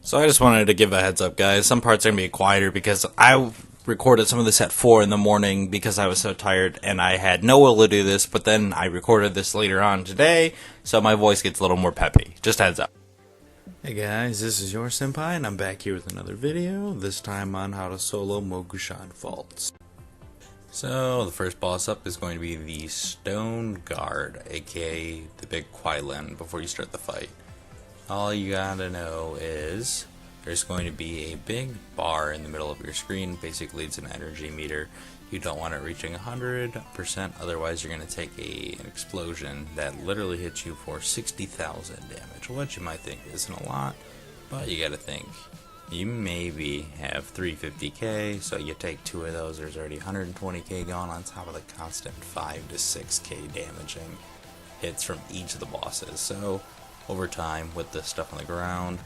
So I just wanted to give a heads up, guys. Some parts are going to be quieter because I recorded some of this at 4 in the morning because I was so tired and I had no will to do this, but then I recorded this later on today, so my voice gets a little more peppy. Just heads up. Hey guys, this is your senpai and I'm back here with another video, this time on how to solo Mogu'Shan faults. So the first boss up is going to be the Stone Guard, aka the big Quailen, before you start the fight. All you gotta know is there's going to be a big bar in the middle of your screen. Basically it's an energy meter. You don't want it reaching 100%, otherwise you're going to take an explosion that literally hits you for 60,000 damage, which you might think isn't a lot, but you gotta think you maybe have 350k, so you take 2 of those, there's already 120k gone on top of the constant 5 to 6k damaging hits from each of the bosses. So over time, with the stuff on the ground,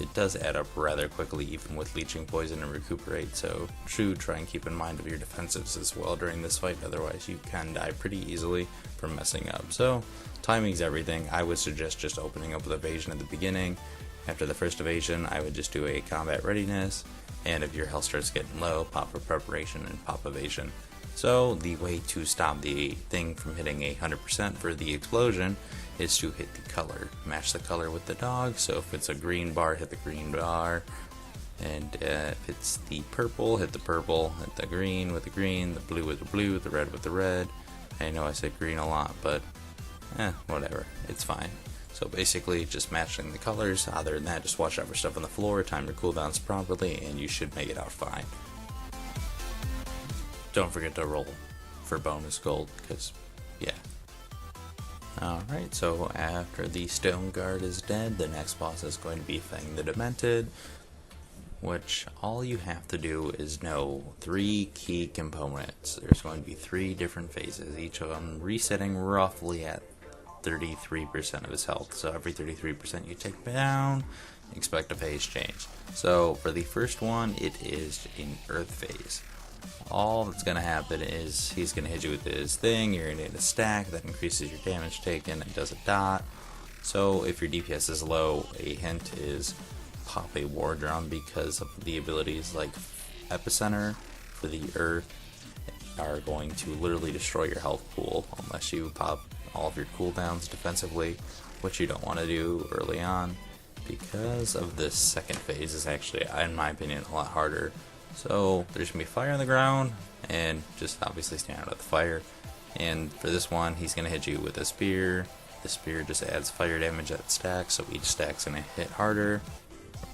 it does add up rather quickly, even with leeching poison and recuperate, so try and keep in mind of your defensives as well during this fight, otherwise you can die pretty easily from messing up. So timing's everything. I would suggest just opening up with evasion at the beginning. After the first evasion, I would just do a combat readiness, and if your health starts getting low, pop for preparation and pop evasion. So the way to stop the thing from hitting 100% for the explosion is to hit the color. Match the color with the dog, so if it's a green bar, hit the green bar, and if it's the purple, hit the purple, hit the green with the green, the blue with the blue, the red with the red. I know I said green a lot, but whatever, it's fine. So basically just matching the colors. Other than that, just watch out for stuff on the floor, time your cooldowns properly, and you should make it out fine. Don't forget to roll for bonus gold, because yeah. Alright, so after the Stone Guard is dead, the next boss is going to be Feng the Demented, which all you have to do is know 3 key components. There's going to be 3 different phases, each of them resetting roughly at 33% of his health. So every 33% you take down, expect a phase change. So for the first one, it is in Earth phase. All that's going to happen is he's going to hit you with his thing, you're going to get a stack that increases your damage taken and does a dot. So if your DPS is low, a hint is pop a war drum, because of the abilities like Epicenter for the Earth are going to literally destroy your health pool unless you pop all of your cooldowns defensively, which you don't want to do early on, because of this second phase is actually, in my opinion, a lot harder. So there's going to be fire on the ground, and just obviously stand out of the fire. And for this one, he's going to hit you with a spear. The spear just adds fire damage at stack, so each stack's going to hit harder.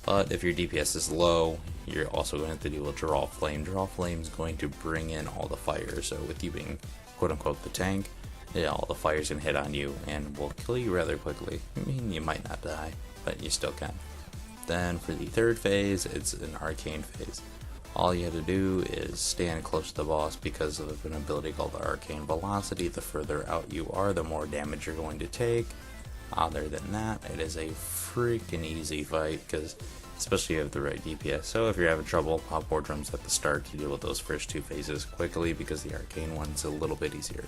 But if your DPS is low, you're also going to have to deal with Draw Flame. Draw Flame is going to bring in all the fire, so with you being quote-unquote the tank, yeah, all the fire's going to hit on you and will kill you rather quickly. I mean, you might not die, but you still can. Then for the third phase, it's an arcane phase. All you have to do is stand close to the boss because of an ability called the Arcane Velocity. The further out you are, the more damage you're going to take. Other than that, it is a freaking easy fight, because especially if you have the right DPS. So if you're having trouble, pop war drums at the start to deal with those first 2 phases quickly, because the arcane one's a little bit easier.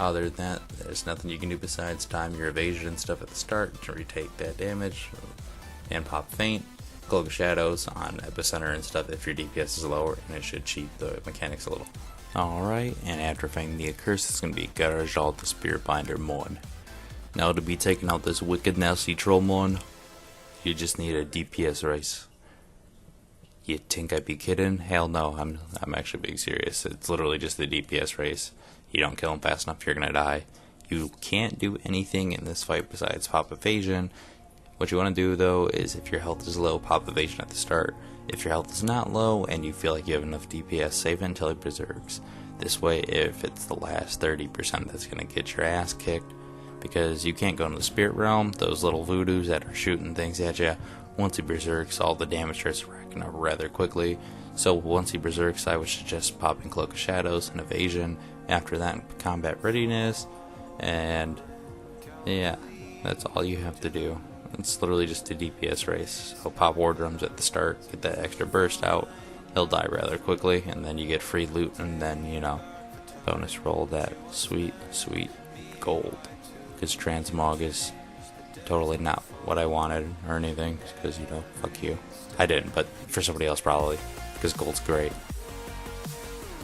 Other than that, there's nothing you can do besides time your evasion and stuff at the start to retake that damage, and pop Feint, Cloak of Shadows on Epicenter and stuff if your DPS is lower, and it should cheat the mechanics a little. Alright, and after Feng the Accursed, it's going to be Gara'jal the Spiritbinder Mon. Now to be taking out this wicked nasty trollmon, you just need a DPS race. You think I'd be kidding? Hell no, I'm actually being serious. It's literally just the DPS race. You don't kill him fast enough, you're gonna die. You can't do anything in this fight besides pop evasion. What you want to do though is, if your health is low, pop evasion at the start. If your health is not low and you feel like you have enough DPS, save it until he berserks. This way, if it's the last 30% that's gonna get your ass kicked, because you can't go into the spirit realm, those little voodoos that are shooting things at you, once he berserks, all the damage starts racking up rather quickly. So once he berserks, I would suggest popping Cloak of Shadows and evasion. After that, combat readiness, and yeah, that's all you have to do. It's literally just a DPS race. So pop war drums at the start, get that extra burst out, he'll die rather quickly, and then you get free loot, and then, you know, bonus roll that sweet, sweet gold. Because transmog is totally not what I wanted or anything, because, you know, fuck you. I didn't, but for somebody else probably, because gold's great.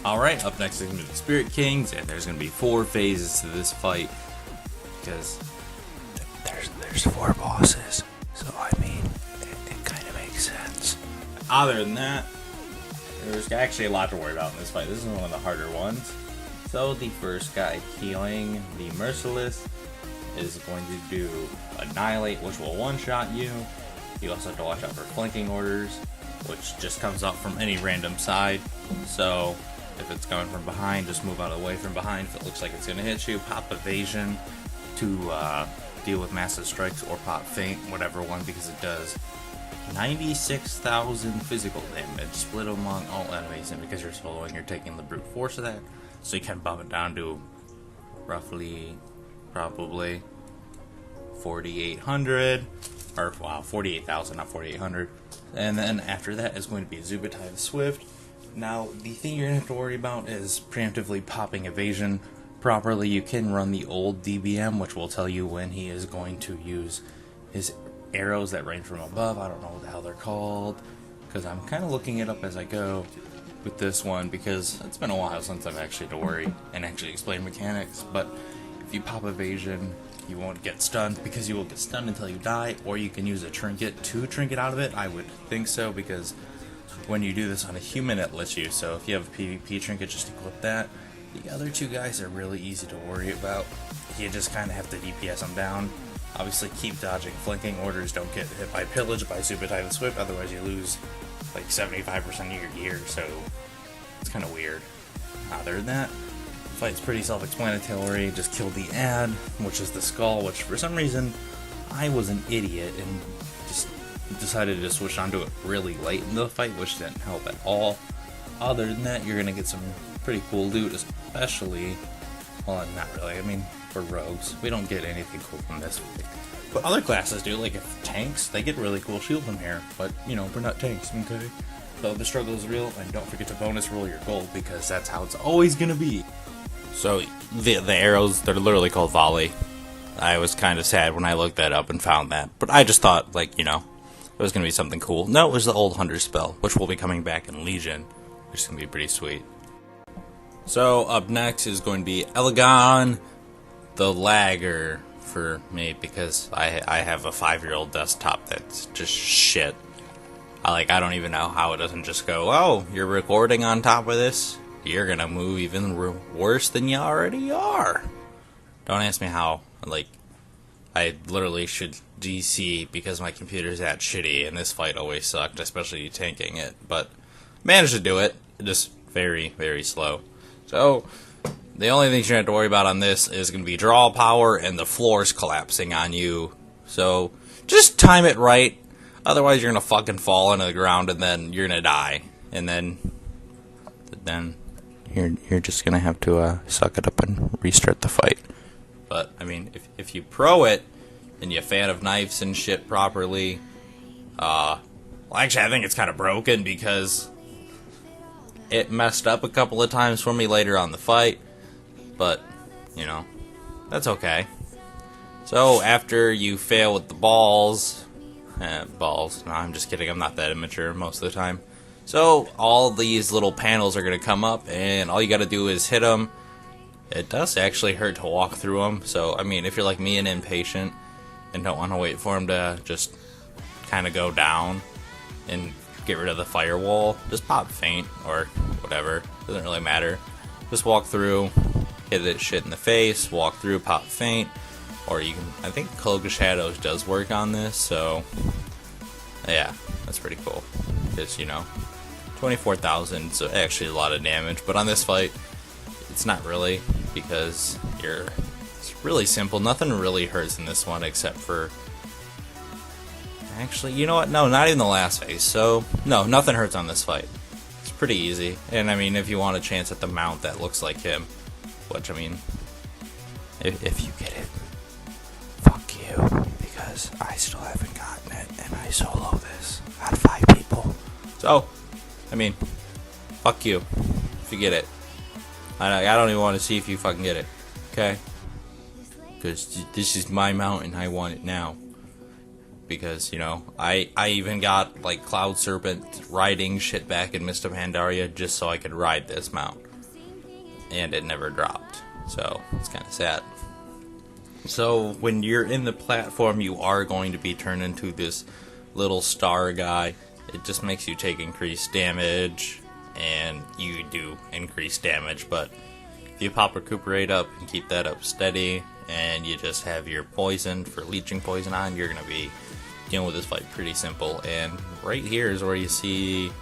Alright, up next is going to be the Spirit Kings, and there's going to be 4 phases to this fight, because there's 4 bosses, so I mean, it kind of makes sense. Other than that, there's actually a lot to worry about in this fight. This is one of the harder ones. So the first guy healing, the Merciless, is going to do Annihilate, which will one-shot you. You also have to watch out for flanking orders, which just comes up from any random side. So if it's coming from behind, just move out of the way from behind. If it looks like it's going to hit you, pop Evasion to deal with Massive Strikes, or pop Feint, whatever one, because it does 96,000 physical damage split among all enemies, and because you're soloing, you're taking the brute force of that, so you can bump it down to roughly, probably 4,800, or wow, 48,000, not 4,800. And then after that is going to be Zubutai the Swift. Now, the thing you're going to have to worry about is preemptively popping Evasion properly. You can run the old DBM, which will tell you when he is going to use his arrows that rain from above. I don't know what the hell they're called, because I'm kind of looking it up as I go with this one, because it's been a while since I've actually had to worry and actually explain mechanics. But if you pop Evasion, you won't get stunned, because you will get stunned until you die, or you can use a trinket to trinket out of it. I would think so, because when you do this on a human, it lets you. So if you have a PvP trinket, just equip that. The other 2 guys are really easy to worry about. You just kind of have to DPS them down. Obviously, keep dodging flanking orders. Don't get hit by Pillage, by Zubutai the Swift, otherwise you lose like 75% of your gear, so it's kind of weird. Other than that, the fight's pretty self-explanatory. Just kill the ad, which is the skull, which for some reason I was an idiot and just decided to switch onto it really late in the fight, which didn't help at all. Other than that, you're gonna get some pretty cool loot, especially, well, not really, I mean, for rogues. We don't get anything cool from this fight, but other classes do. Like if tanks, they get really cool shield from here, but you know, we're not tanks, okay? So the struggle is real, and don't forget to bonus roll your gold, because that's how it's always gonna be. So the arrows, they're literally called volley. I was kind of sad when I looked that up and found that, but I just thought, like, you know, it was gonna be something cool. No, it was the old hunter spell, which will be coming back in Legion, which is gonna be pretty sweet. So up next is going to be Elegon the Lagger for me, because I have a 5-year-old desktop that's just shit. I don't even know how it doesn't just go, oh, you're recording on top of this? You're gonna move even worse than you already are. Don't ask me how. Like, I literally should DC because my computer's that shitty, and this fight always sucked, especially tanking it. But managed to do it. Just very, very slow. So the only things you have to worry about on this is going to be draw power and the floors collapsing on you. So just time it right. Otherwise, you're going to fucking fall into the ground, and then you're going to die. And then you're just going to have to suck it up and restart the fight. But, I mean, if you pro it, and you're a fan of knives and shit properly, well, actually, I think it's kind of broken, because it messed up a couple of times for me later on the fight. But, you know, that's okay. So, after you fail with the balls, no, I'm just kidding, I'm not that immature most of the time. So, all these little panels are going to come up, and all you got to do is hit them. It does actually hurt to walk through them, so, I mean, if you're like me and impatient, and don't want to wait for them to just kind of go down, and get rid of the firewall, just pop Feint, or whatever, doesn't really matter. Just walk through, hit that shit in the face, walk through, pop Feint, or you can, I think Cloak of Shadows does work on this, so, yeah, that's pretty cool. Because, you know, 24,000, so actually a lot of damage, but on this fight, it's not really, because it's really simple. Nothing really hurts in this one, except for, actually, you know what, no, not even the last phase, so, no, nothing hurts on this fight. It's pretty easy, and I mean, if you want a chance at the mount that looks like him, which, I mean, if you get it, fuck you, because I still haven't gotten it, and I solo this out of 5 people. So, I mean, fuck you, if you get it. I don't even want to see if you fucking get it, okay? Because this is my mount, and I want it now. because, you know, I even got, like, Cloud Serpent riding shit back in Mist of Pandaria just so I could ride this mount. And it never dropped. So, it's kind of sad. So, when you're in the platform, you are going to be turned into this little star guy. It just makes you take increased damage, and you do increase damage, but if you pop Recuperate up and keep that up steady, and you just have your poison for leeching poison on, you're going to be dealing with this fight pretty simple. And right here is where you see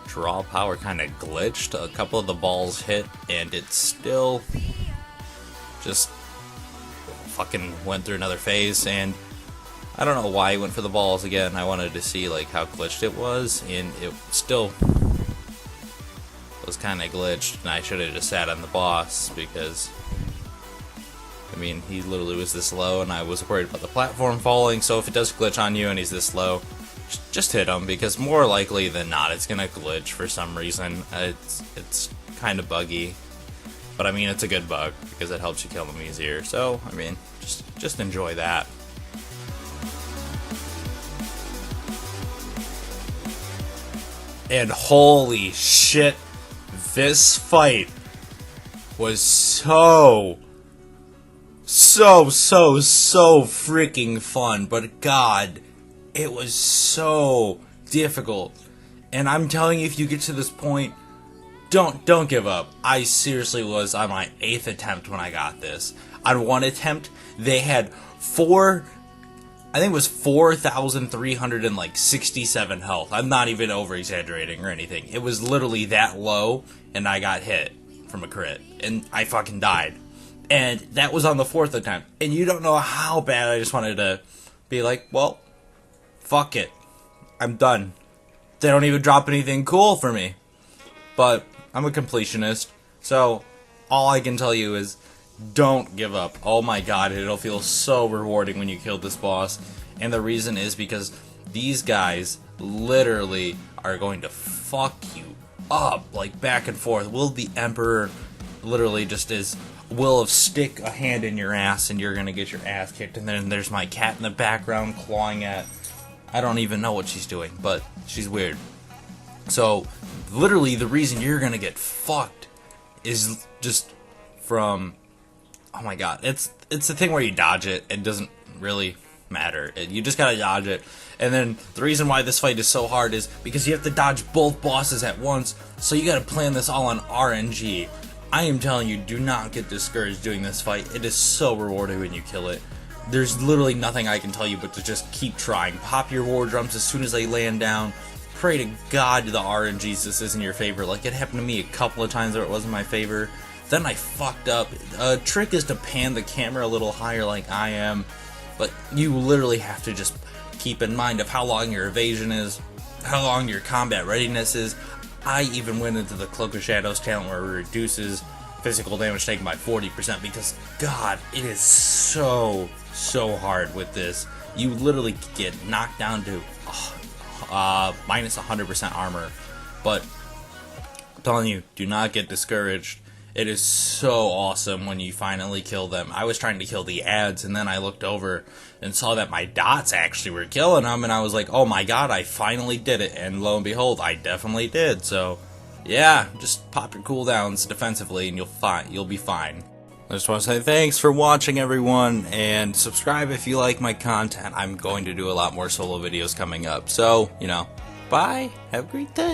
draw power kind of glitched. A couple of the balls hit, and it still just fucking went through another phase, and I don't know why I went for the balls again. I wanted to see like how glitched it was, and it still was kind of glitched, and I should have just sat on the boss because, I mean, he literally was this low, and I was worried about the platform falling, so if it does glitch on you and he's this low, just hit him, because more likely than not it's gonna glitch for some reason. It's kind of buggy, but I mean, it's a good bug because it helps you kill them easier, so I mean, just enjoy that. And holy shit, this fight was so freaking fun, but god, it was so difficult. And I'm telling you, if you get to this point, don't give up. I seriously was on my 8th attempt when I got this. On one attempt, they had I think it was 4,367 health. I'm not even over exaggerating or anything. It was literally that low, and I got hit from a crit, and I fucking died. And that was on the 4th attempt. And you don't know how bad I just wanted to be like, well, fuck it. I'm done. They don't even drop anything cool for me. But I'm a completionist, so all I can tell you is don't give up. Oh my god, it'll feel so rewarding when you kill this boss. And the reason is because these guys literally are going to fuck you up, like back and forth. Will the Emperor literally just will stick a hand in your ass and you're gonna get your ass kicked. And then there's my cat in the background clawing at, I don't even know what she's doing, but she's weird. So literally the reason you're gonna get fucked is just from, oh my god, it's the thing where you dodge it. It doesn't really matter. You just gotta dodge it. And then the reason why this fight is so hard is because you have to dodge both bosses at once, so you gotta plan this all on RNG. I am telling you, do not get discouraged doing this fight. It is so rewarding when you kill it. There's literally nothing I can tell you but to just keep trying. Pop your war drums as soon as they land down. Pray to God the RNGs this is in your favor. Like, it happened to me a couple of times where it wasn't my favor. Then I fucked up. A trick is to pan the camera a little higher like I am. But you literally have to just keep in mind of how long your evasion is, how long your combat readiness is. I even went into the Cloak of Shadows talent where it reduces physical damage taken by 40% because, god, it is so hard with this. You literally get knocked down to minus 100% armor. But I'm telling you, do not get discouraged. It is so awesome when you finally kill them. I was trying to kill the ads, and then I looked over and saw that my dots actually were killing them, and I was like, oh my god, I finally did it. And lo and behold, I definitely did. So yeah, just pop your cooldowns defensively and you'll be fine. I just want to say thanks for watching, everyone, and subscribe if you like my content. I'm going to do a lot more solo videos coming up. So, you know, bye, have a great day.